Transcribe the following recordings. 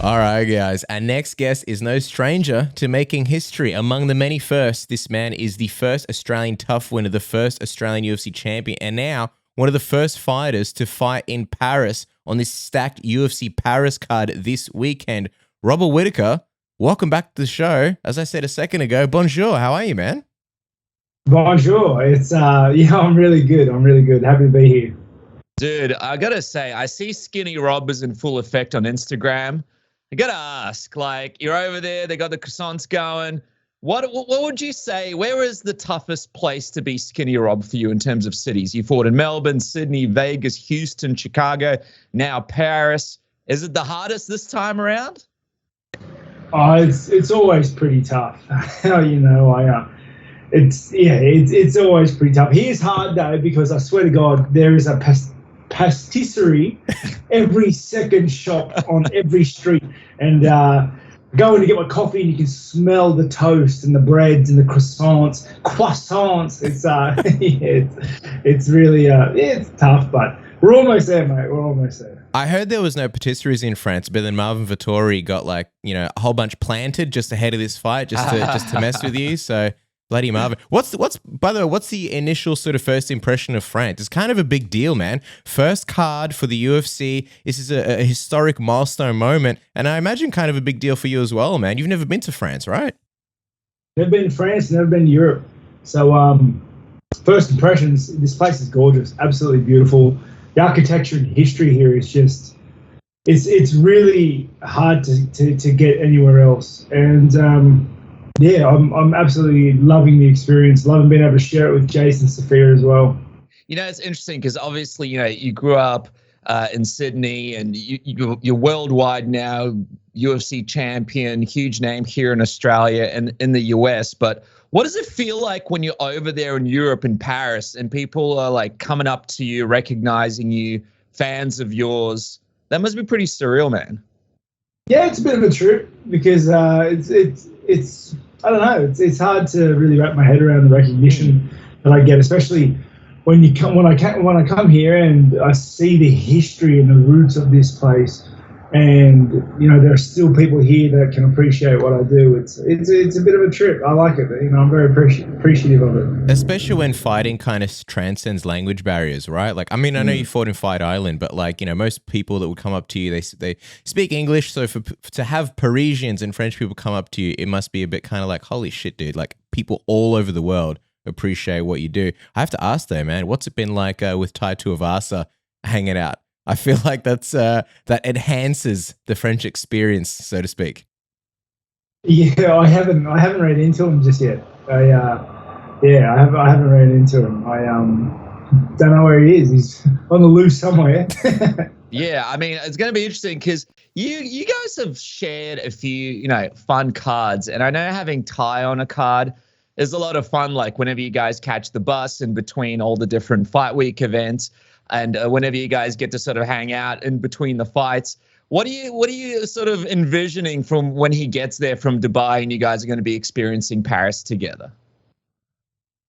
All right, guys. Our next guest is no stranger to making history. Among the many firsts, this man is the first Australian tough winner, the first Australian UFC champion, and now one of the first fighters to fight in Paris on this stacked UFC Paris card this weekend. Robert Whittaker, welcome back to the show. As I said a second ago, bonjour. How are you, man? Bonjour. It's I'm really good. Happy to be here. Dude, I gotta say, I see Skinny Rob is in full effect on Instagram. I gotta ask, like, you're over there, they got the croissants going. What would you say? Where is the toughest place to be Skinny Rob for you in terms of cities? You fought in Melbourne, Sydney, Vegas, Houston, Chicago, now Paris. Is it the hardest this time around? Oh, it's always pretty tough. It's always pretty tough. Here's hard though, because I swear to God, there is a pastisserie every second shop on every street, and going to get my coffee and you can smell the toast and the breads and the croissants. It's really it's tough, but we're almost there, mate. We're almost there. I heard there was no patisseries in France, but then Marvin Vettori got a whole bunch planted just ahead of this fight, just to mess with you. So bloody Marvin. By the way, what's the initial sort of first impression of France? It's kind of a big deal, man. First card for the UFC. This is a historic milestone moment, and I imagine kind of a big deal for you as well, man. You've never been to France, right? Never been to France, never been to Europe. So first impressions, this place is gorgeous, absolutely beautiful. The architecture and history here is just, it's really hard to get anywhere else. And I'm absolutely loving the experience, loving being able to share it with Jason Sophia as well. You know, it's interesting because obviously, you grew up in Sydney and you're worldwide now, UFC champion, huge name here in Australia and in the US. But what does it feel like when you're over there in Europe, in Paris, and people are like coming up to you, recognizing you, fans of yours? That must be pretty surreal, man. Yeah, it's a bit of a trip because it's I don't know, it's hard to really wrap my head around the recognition that I get, especially when I come here and I see the history and the roots of this place. And there are still people here that can appreciate what I do. It's a bit of a trip. I like it. I'm very appreciative of it. Especially when fighting kind of transcends language barriers, right? Like, I mean, I know you fought in Fight Island, but most people that would come up to you, they speak English. So to have Parisians and French people come up to you, it must be a bit kind of like, holy shit, dude! Like, people all over the world appreciate what you do. I have to ask though, man, what's it been like with Tuivasa hanging out? I feel like that enhances the French experience, so to speak. Yeah, I haven't ran into him just yet. I haven't ran into him. I don't know where he is. He's on the loose somewhere. Yeah, I mean, it's going to be interesting because you guys have shared a few, fun cards, and I know having Ty on a card is a lot of fun. Like whenever you guys catch the bus in between all the different fight week events. And whenever you guys get to sort of hang out in between the fights, what are you sort of envisioning from when he gets there from Dubai and you guys are going to be experiencing Paris together?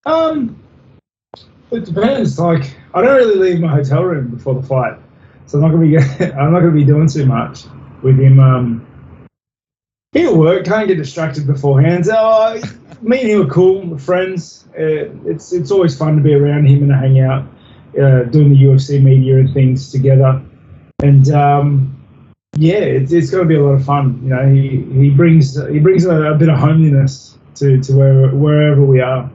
It depends. Like, I don't really leave my hotel room before the fight, so I'm not gonna be doing too much with him. He'll work. Can't get distracted beforehand. So me and him are cool. We're friends. It's always fun to be around him and to hang out. Doing the UFC media and things together, and it's going to be a lot of fun. He brings a bit of homeliness to wherever we are.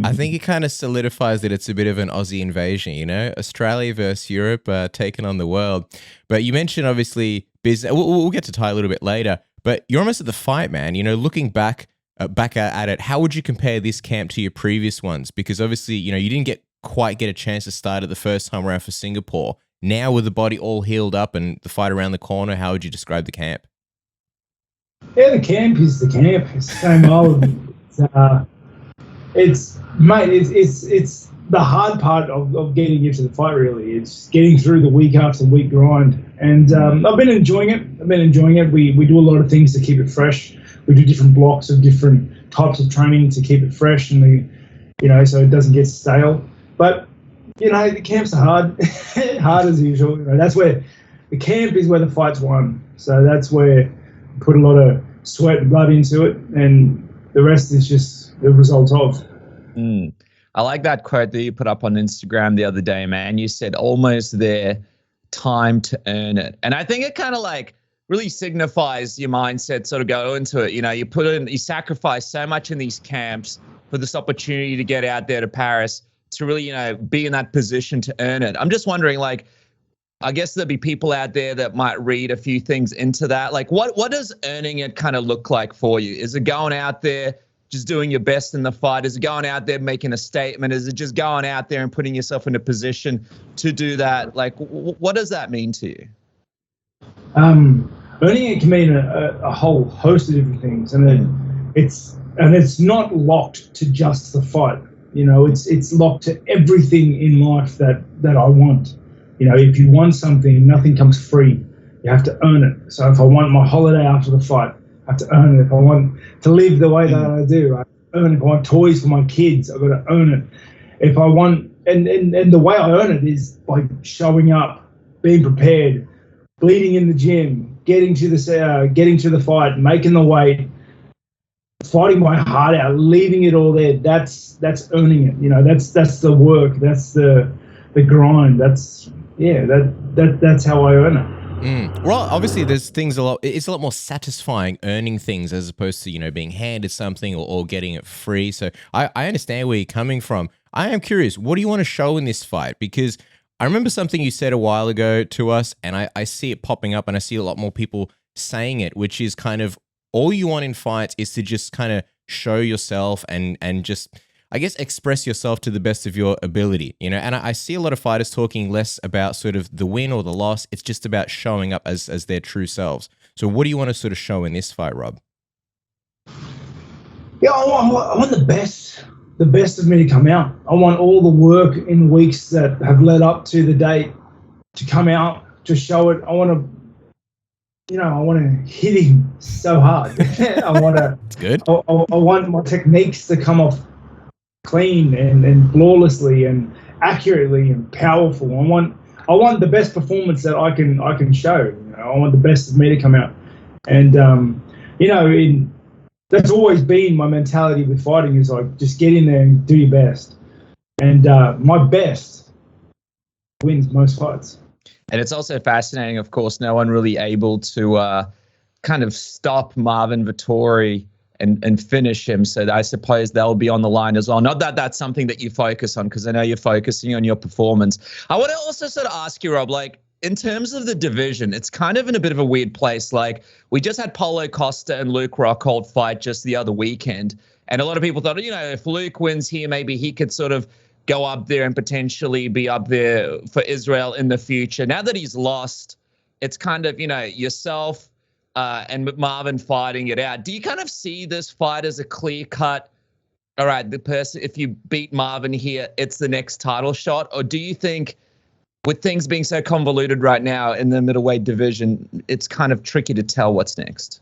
I think it kind of solidifies that it's a bit of an Aussie invasion. Australia versus Europe taking on the world. But you mentioned obviously business. We'll get to Ty a little bit later. But you're almost at the fight, man. Looking back at it, how would you compare this camp to your previous ones? Because obviously, you didn't quite get a chance to start it the first time around for Singapore. Now with the body all healed up and the fight around the corner, how would you describe the camp? Yeah, the camp is the camp. It's the same old. It's the hard part of getting into the fight, really. It's getting through the week after week grind. And I've been enjoying it. We do a lot of things to keep it fresh. We do different blocks of different types of training to keep it fresh and so it doesn't get stale. But, the camps are hard as usual. That's where the camp is where the fight's won. So that's where put a lot of sweat and blood into it, and the rest is just the result of. I like that quote that you put up on Instagram the other day, man. You said almost there, time to earn it. And I think it kind of like really signifies your mindset, sort of go into it. You know, you sacrifice so much in these camps for this opportunity to get out there to Paris to really, you know, be in that position to earn it. I'm just wondering, like, I guess there'll be people out there that might read a few things into that. Like, what does earning it kind of look like for you? Is it going out there, just doing your best in the fight? Is it going out there making a statement? Is it just going out there and putting yourself in a position to do that? Like, what does that mean to you? Earning it can mean a whole host of different things, and it's not locked to just the fight. You know, it's locked to everything in life that I want. You know, if you want something, nothing comes free. You have to earn it. So if I want my holiday after the fight, I have to earn it. If I want to live the way that I do, I earn it. If I want toys for my kids, I've got to earn it. If I want, and the way I earn it is by showing up, being prepared, bleeding in the gym, getting to the fight, making the weight, fighting my heart out, leaving it all there. That's earning it. You know, that's the work. That's the grind. That's how I earn it. Well, obviously, there's things it's a lot more satisfying earning things as opposed to, you know, being handed something or getting it free. So I understand where you're coming from. I am curious, what do you want to show in this fight? Because I remember something you said a while ago to us, and I see it popping up, and I see a lot more people saying it, which is kind of all you want in fights is to just kind of show yourself and just, I guess, express yourself to the best of your ability, you know. And I see a lot of fighters talking less about sort of the win or the loss. It's just about showing up as their true selves. So what do you want to sort of show in this fight, Rob? Yeah, I want the best of me to come out. I want all the work in the weeks that have led up to the date to come out, to show it. I want to hit him so hard. I want to. That's good. I want my techniques to come off clean and flawlessly and accurately and powerful. I want the best performance that I can show. You know, I want the best of me to come out, and you know, that's always been my mentality with fighting, is like, just get in there and do your best, and my best wins most fights. And it's also fascinating, of course, no one really able to kind of stop Marvin Vettori and finish him. So I suppose they'll be on the line as well. Not that that's something that you focus on, because I know you're focusing on your performance. I want to also sort of ask you, Rob, like, in terms of the division, it's kind of in a bit of a weird place. Like, we just had Paulo Costa and Luke Rockhold fight just the other weekend. And a lot of people thought, you know, if Luke wins here, maybe he could sort of go up there and potentially be up there for Israel in the future. Now that he's lost, it's kind of, you know, yourself and Marvin fighting it out. Do you kind of see this fight as a clear cut, all right, the person, if you beat Marvin here, it's the next title shot? Or do you think, with things being so convoluted right now in the middleweight division, it's kind of tricky to tell what's next?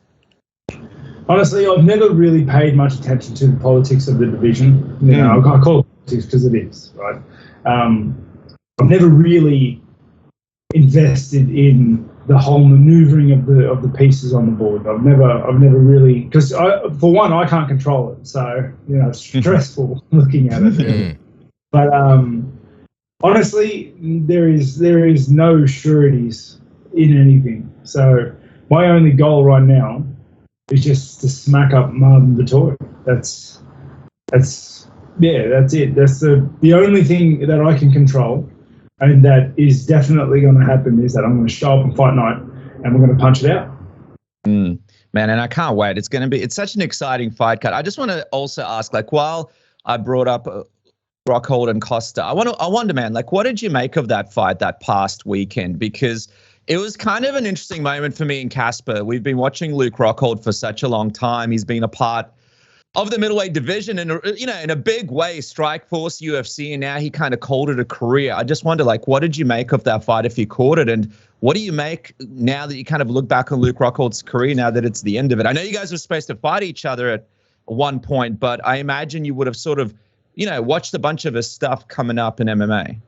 Honestly, I've never really paid much attention to the politics of the division. You know, I call it politics because it is, right? I've never really invested in the whole maneuvering of the pieces on the board. I've never really, because for one, I can't control it, so you know, it's stressful looking at it. But honestly, there is no sureties in anything. So my only goal right now is just to smack up Marvin Vettori. That's it. That's the only thing that I can control, and that is definitely going to happen, is that I'm going to show up on fight night and we're going to punch it out. Man, and I can't wait. It's such an exciting fight cut. I just want to also ask, like, while I brought up Rockhold and Costa, I wonder, man, like, what did you make of that fight that past weekend? Because it was kind of an interesting moment for me and Casper. We've been watching Luke Rockhold for such a long time. He's been a part of the middleweight division and, you know, in a big way, Strikeforce, UFC, and now he kind of called it a career. I just wonder, like, what did you make of that fight if you caught it? And what do you make now that you kind of look back on Luke Rockhold's career now that it's the end of it? I know you guys were supposed to fight each other at one point, but I imagine you would have sort of, you know, watched a bunch of his stuff coming up in MMA.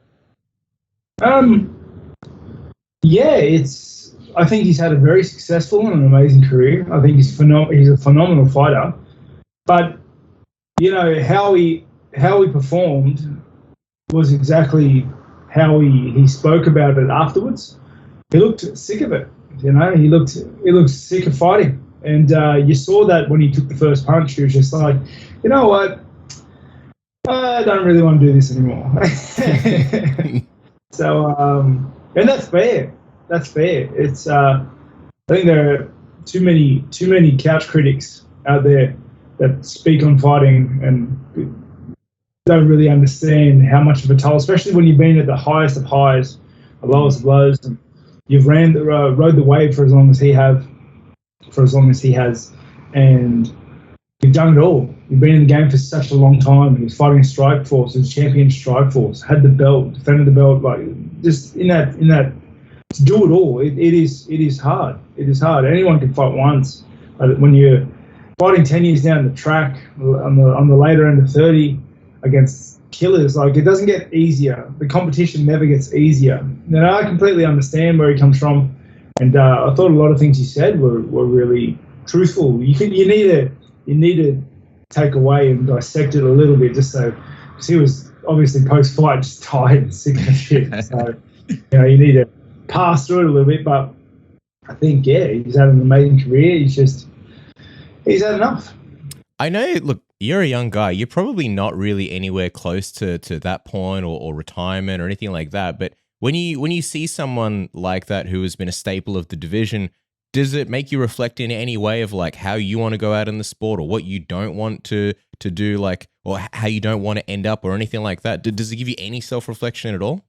Yeah, it's I think he's had a very successful and an amazing career. I think he's a phenomenal fighter. But how he performed was exactly how he spoke about it afterwards. He looked sick of it. He looked sick of fighting, and you saw that when he took the first punch. He was just like, you know what, I don't really want to do this anymore. So, and that's fair. That's fair. It's I think there are too many couch critics out there that speak on fighting and don't really understand how much of a toll, especially when you've been at the highest of highs, the lowest of lows, and you've rode the wave for as long as he has, and you've done it all. You've been in the game for such a long time. He was fighting in Strikeforce, he was champion Strikeforce, had the belt, defended the belt, like just in that to do it all. It is hard. It is hard. Anyone can fight once, but when you're fighting 10 years down the track on the later end of 30 against killers, like, it doesn't get easier. The competition never gets easier. Now, I completely understand where he comes from, and I thought a lot of things he said were really truthful. You need to take away and dissect it a little bit, just so, because he was obviously post-fight just tired and sick of shit. So you need to pass through it a little bit. But I think he's had an amazing career. He's had enough. I know, look, you're a young guy. You're probably not really anywhere close to that point or retirement or anything like that. But when you see someone like that who has been a staple of the division, does it make you reflect in any way of like how you want to go out in the sport, or what you don't want to do, like, or how you don't want to end up, or anything like that? Does it give you any self-reflection at all?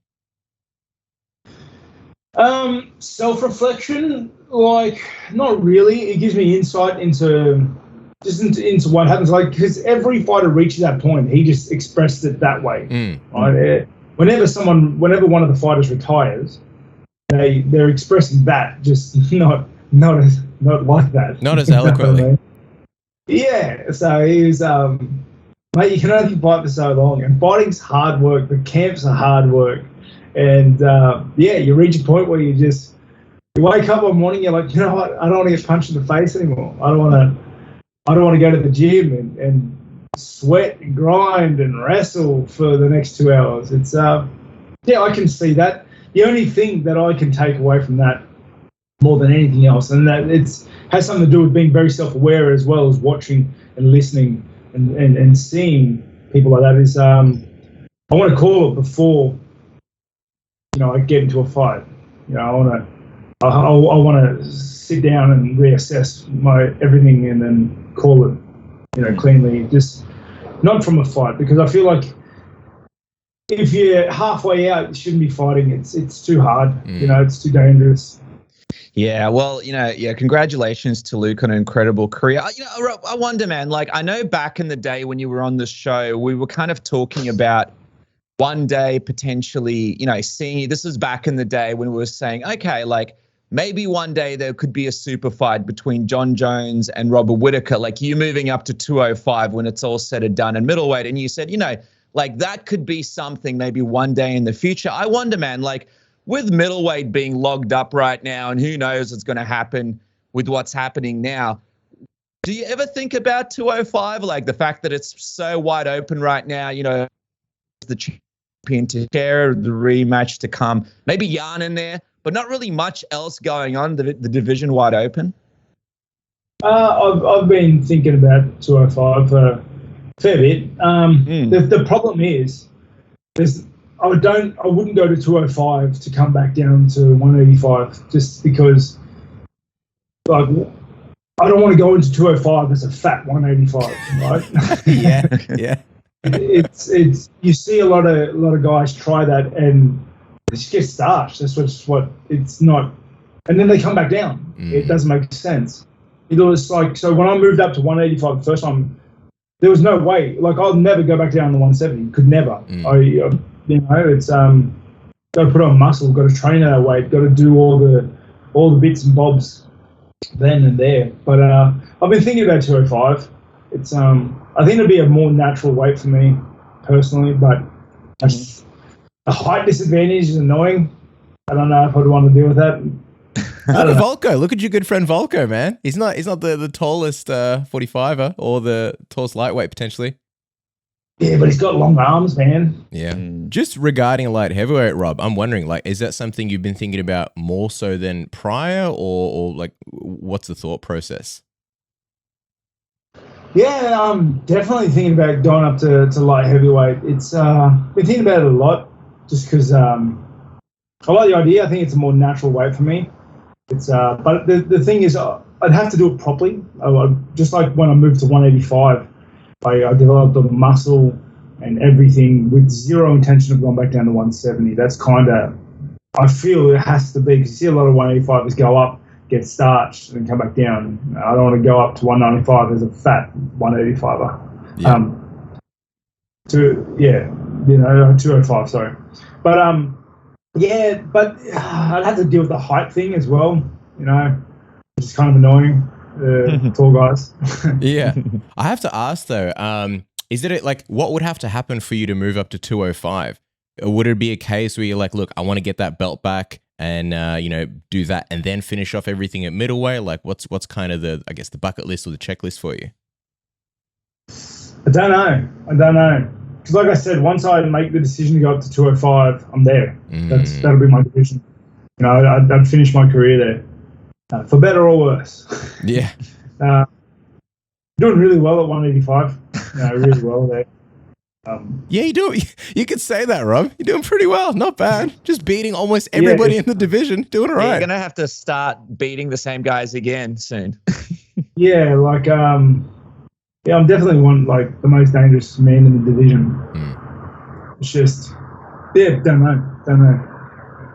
Self-reflection, like, not really. It gives me insight into what happens, like, because every fighter reaches that point. He just expressed it that way. Right? Whenever one of the fighters retires, they're expressing that, just not like that. Not as eloquently. Yeah. So he was, mate, you can only fight for so long, and fighting's hard work. The camps are hard work, and you reach a point where you wake up one morning, you're like, you know what, I don't want to get punched in the face anymore. I don't want to go to the gym and sweat and grind and wrestle for the next 2 hours. It's I can see that. The only thing that I can take away from that more than anything else, and that has something to do with being very self-aware, as well as watching and listening and seeing people like that, is I want to call it before I get into a fight. I want to sit down and reassess my everything and then call it cleanly, just not from a fight, because I feel like if you're halfway out, you shouldn't be fighting. It's too hard. It's too dangerous. Yeah, well, congratulations to Luke on an incredible career. I wonder, man, like, I know back in the day when you were on the show, we were kind of talking about one day potentially, seeing, this was back in the day when we were saying, okay, like, maybe one day there could be a super fight between John Jones and Robert Whittaker, like you moving up to 205 when it's all said and done in middleweight. And you said, like, that could be something maybe one day in the future. I wonder, man, like, with middleweight being logged up right now, and who knows what's going to happen with what's happening now, do you ever think about 205? Like, the fact that it's so wide open right now, the champion to share, the rematch to come, maybe Gane in there, but not really much else going on, the division wide open? I've been thinking about 205 for a fair bit. The problem is, I wouldn't go to 205 to come back down to 185, just because, like, I don't want to go into 205 as a fat 185, right? yeah. It's you see a lot of guys try that and they just get starched. That's what it's not, and then they come back down. It doesn't make sense. It's like, so when I moved up to 185 the first time, there was no way. Like, I'll never go back down to 170. Could never. It's got to put on muscle, got to train at that weight, got to do all the bits and bobs then and there. But I've been thinking about 205. It's I think it'd be a more natural weight for me personally, but a height disadvantage is annoying. I don't know if I'd want to deal with that. Look at Volko. Look at your good friend Volko, man. He's not the tallest 45er or the tallest lightweight potentially. Yeah, but he's got long arms, man. Yeah. Just regarding light heavyweight, Rob, I'm wondering, like, is that something you've been thinking about more so than prior, or like, what's the thought process? Yeah, I'm definitely thinking about going up to light heavyweight. It's been thinking about it a lot, just because I like the idea. I think it's a more natural weight for me. It's but the thing is, I'd have to do it properly. Just like when I moved to 185. I developed the muscle and everything with zero intention of going back down to 170. That's kind of, I feel it has to be, because you see a lot of 185ers go up, get starched, and come back down. I don't want to go up to 195 as a fat 185er. Yeah. 205, sorry. But, I'd have to deal with the height thing as well, which is kind of annoying. Tall guys. Yeah. I have to ask though, is it like, what would have to happen for you to move up to 205? Or would it be a case where you're like, look, I want to get that belt back and, do that and then finish off everything at middleweight? Like what's kind of the bucket list or the checklist for you? I don't know. Because like I said, once I make the decision to go up to 205, I'm there. That'll be my division. I'd finish my career there. For better or worse. Yeah. Doing really well at 185. Really well there. Yeah, you do. You could say that, Rob. You're doing pretty well. Not bad. Just beating almost everybody in the division. Doing all right. You're going to have to start beating the same guys again soon. Yeah, I'm definitely the most dangerous man in the division. It's just, don't know.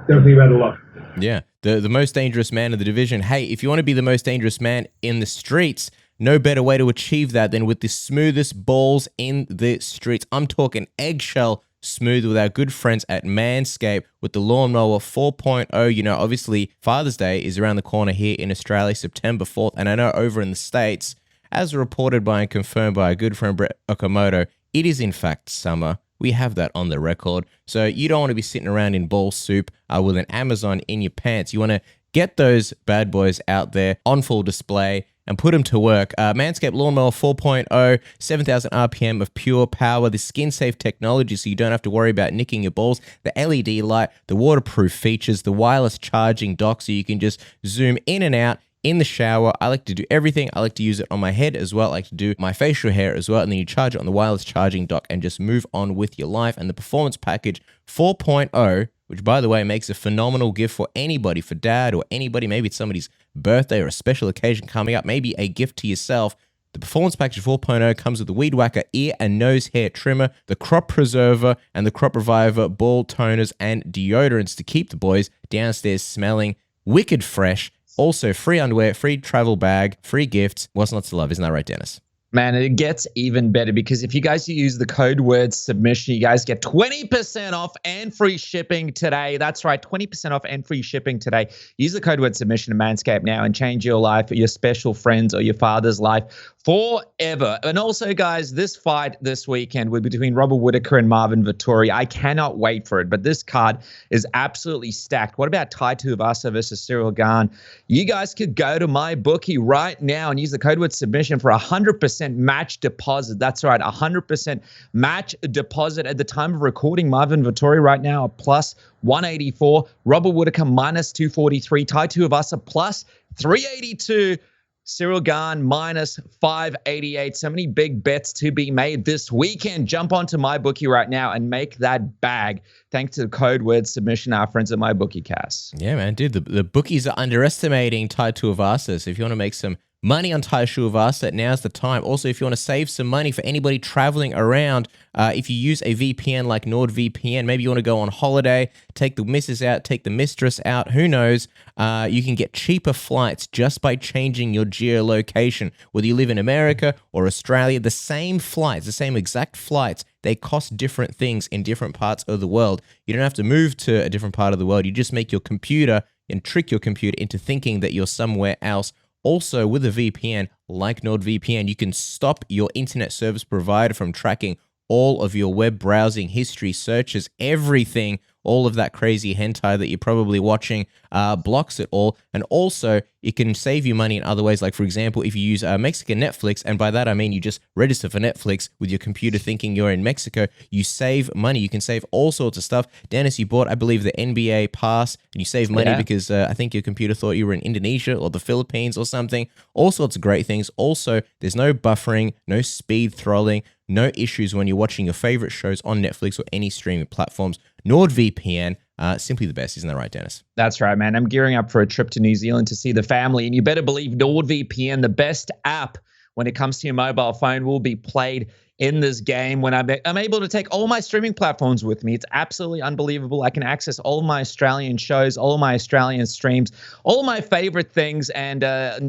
Don't think about it a lot. Yeah. The most dangerous man in the division. Hey, if you want to be the most dangerous man in the streets, no better way to achieve that than with the smoothest balls in the streets. I'm talking eggshell smooth with our good friends at Manscaped with the Lawnmower 4.0. Obviously, Father's Day is around the corner here in Australia, September 4th. And I know over in the States, as reported by and confirmed by our good friend Brett Okamoto, it is in fact summer. We have that on the record. So you don't want to be sitting around in ball soup with an Amazon in your pants. You want to get those bad boys out there on full display and put them to work. Manscaped Lawnmower 4.0, 7,000 RPM of pure power, the skin-safe technology so you don't have to worry about nicking your balls, the LED light, the waterproof features, the wireless charging dock so you can just zoom in and out in the shower. I like to do everything. I like to use it on my head as well. I like to do my facial hair as well. And then you charge it on the wireless charging dock and just move on with your life. And the Performance Package 4.0, which by the way makes a phenomenal gift for anybody, for dad or anybody. Maybe it's somebody's birthday or a special occasion coming up. Maybe a gift to yourself. The Performance Package 4.0 comes with the Weed Whacker ear and nose hair trimmer, the Crop Preserver, and the Crop Reviver ball toners and deodorants to keep the boys downstairs smelling wicked fresh. Also, free underwear, free travel bag, free gifts. What's not to love? Isn't that right, Dennis? Man, it gets even better because if you guys use the code word submission, you guys get 20% off and free shipping today. That's right, 20% off and free shipping today. Use the code word submission to Manscaped now and change your life, your special friends, or your father's life forever. And also, guys, this fight this weekend will be between Whittaker and Marvin Vettori. I cannot wait for it, but this card is absolutely stacked. What about Tuivasa versus Cyril Gane? You guys could go to my bookie right now and use the code word submission for 100% match deposit. That's right, 100% match deposit. At the time of recording, Marvin Vettori right now a plus 184, Whittaker minus 243, Tuivasa plus 382, Cyril Gane minus 588. So many big bets to be made this weekend. Jump onto MyBookie right now and make that bag. Thanks to the code word submission, our friends at MyBookie, Cass. Yeah, man, dude, the bookies are underestimating Tuivasa. So if you want to make some money on Tuivasa, now's the time. Also, if you want to save some money for anybody traveling around, if you use a VPN like NordVPN, maybe you want to go on holiday, take the missus out, take the mistress out, who knows, you can get cheaper flights just by changing your geolocation. Whether you live in America or Australia, the same flights, the same exact flights, they cost different things in different parts of the world. You don't have to move to a different part of the world. You just make your computer and trick your computer into thinking that you're somewhere else. Also, with a VPN like NordVPN, you can stop your internet service provider from tracking all of your web browsing history, searches, everything. all of that crazy hentai that you're probably watching, blocks it all. And also, it can save you money in other ways. Like, for example, if you use Mexican Netflix, and by that I mean you just register for Netflix with your computer thinking you're in Mexico, you save money. You can save all sorts of stuff. Dennis, you bought, I believe, the NBA pass, and you save money because I think your computer thought you were in Indonesia or the Philippines or something. All sorts of great things. Also, there's no buffering, no speed throttling, no issues when you're watching your favorite shows on Netflix or any streaming platforms. NordVPN, simply the best. Isn't that right, Dennis? That's right, man. I'm gearing up for a trip to New Zealand to see the family, and you better believe NordVPN, the best app when it comes to your mobile phone, will be played in this game when I'm able to take all my streaming platforms with me. It's absolutely unbelievable. I can access all of my Australian shows, all of my Australian streams, all of my favorite things, and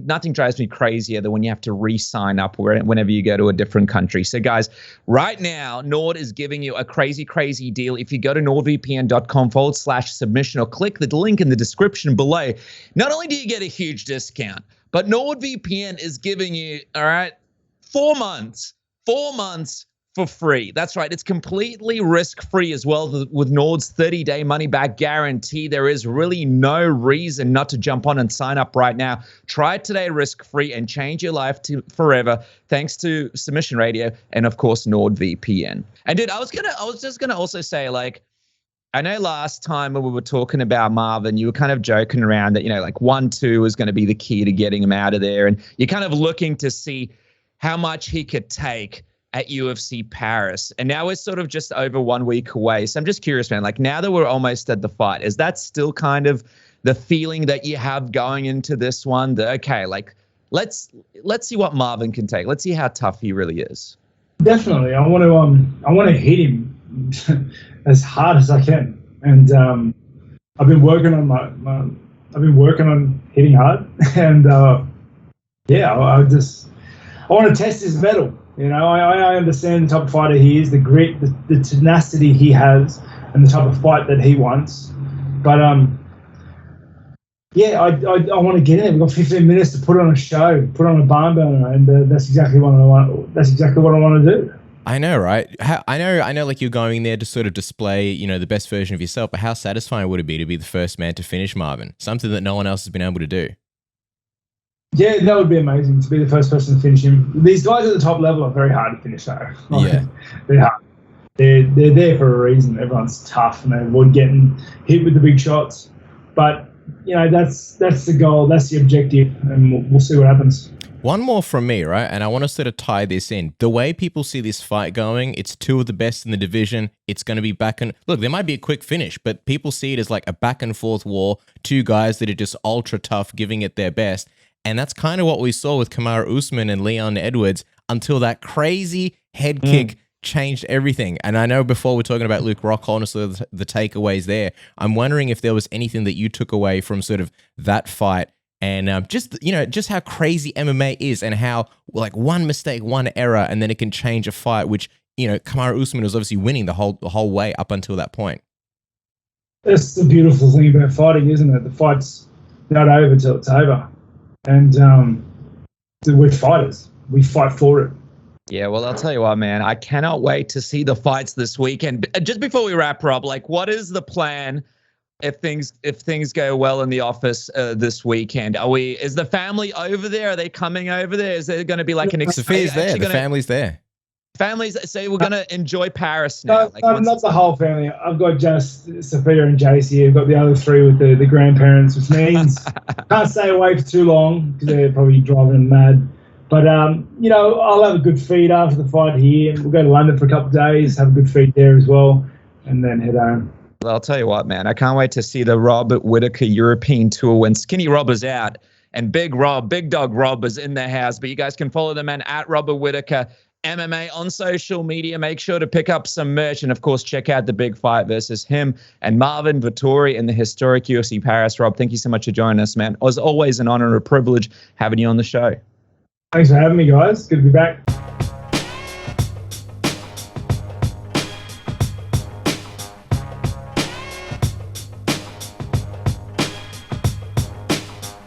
nothing drives me crazier than when you have to re-sign up whenever you go to a different country. So guys, right now, Nord is giving you a crazy, crazy deal. If you go to nordvpn.com/submission or click the link in the description below, not only do you get a huge discount, but NordVPN is giving you, all right, 4 months for free. That's right. It's completely risk-free as well with Nord's 30-day money-back guarantee. There is really no reason not to jump on and sign up right now. Try it today risk-free and change your life forever thanks to Submission Radio and, of course, NordVPN. And, dude, I was just going to also say, like, I know last time when we were talking about Marvin, you were kind of joking around that, like 1-2 is going to be the key to getting him out of there. And you're kind of looking to see how much he could take at UFC Paris. And now we're sort of just over 1 week away. So I'm just curious, man, like now that we're almost at the fight, is that still kind of the feeling that you have going into this one? That, okay, like let's see what Marvin can take. Let's see how tough he really is. Definitely. I want to hit him as hard as I can. And I've been working on hitting hard. And I want to test his mettle. I understand the type of fighter he is, the grit, the tenacity he has, and the type of fight that he wants. But I want to get in. We've got 15 minutes to put on a show, put on a barn burner, and that's exactly what I want. That's exactly what I want to do. I know, right? I know. Like you're going there to sort of display, the best version of yourself. But how satisfying would it be to be the first man to finish Marvin? Something that no one else has been able to do. Yeah, that would be amazing to be the first person to finish him. These guys at the top level are very hard to finish, though. Yeah, they're hard. They're there for a reason. Everyone's tough and they avoid getting hit with the big shots. But that's the goal. That's the objective, and we'll see what happens. One more from me, right? And I want to sort of tie this in. The way people see this fight going, it's two of the best in the division. It's going to be look, there might be a quick finish, but people see it as like a back and forth war. Two guys that are just ultra tough, giving it their best. And that's kind of what we saw with Kamaru Usman and Leon Edwards until that crazy head kick changed everything. And I know before we're talking about Luke Rockhold and sort of the takeaways there, I'm wondering if there was anything that you took away from sort of that fight. And just how crazy MMA is and how like one mistake, one error, and then it can change a fight, which, Kamaru Usman was obviously winning the whole way up until that point. That's the beautiful thing about fighting, isn't it? The fight's not over till it's over. And we're fighters. We fight for it. Yeah, well, I'll tell you what, man. I cannot wait to see the fights this weekend. Just before we wrap, Rob, like what is the plan if things go well in the office this weekend? Is the family over there? Are they coming over there? Is there going to be like an Sophia's there. The family's there. So we're going to enjoy Paris now. Not the whole family. I've got just Sophia and Jace here. I've got the other three with the grandparents, which means can't stay away for too long because they're probably driving mad. But, I'll have a good feed after the fight here. We'll go to London for a couple of days, have a good feed there as well, and then head home. Well, I'll tell you what, man. I can't wait to see the Robert Whittaker European Tour when Skinny Rob is out and Big Dog Rob is in the house. But you guys can follow the man at Robert Whittaker MMA on social media. Make sure to pick up some merch and, of course, check out the big fight versus him and Marvin Vettori in the historic UFC Paris. Rob, thank you so much for joining us, man. It was always an honor and a privilege having you on the show. Thanks for having me, guys. Good to be back.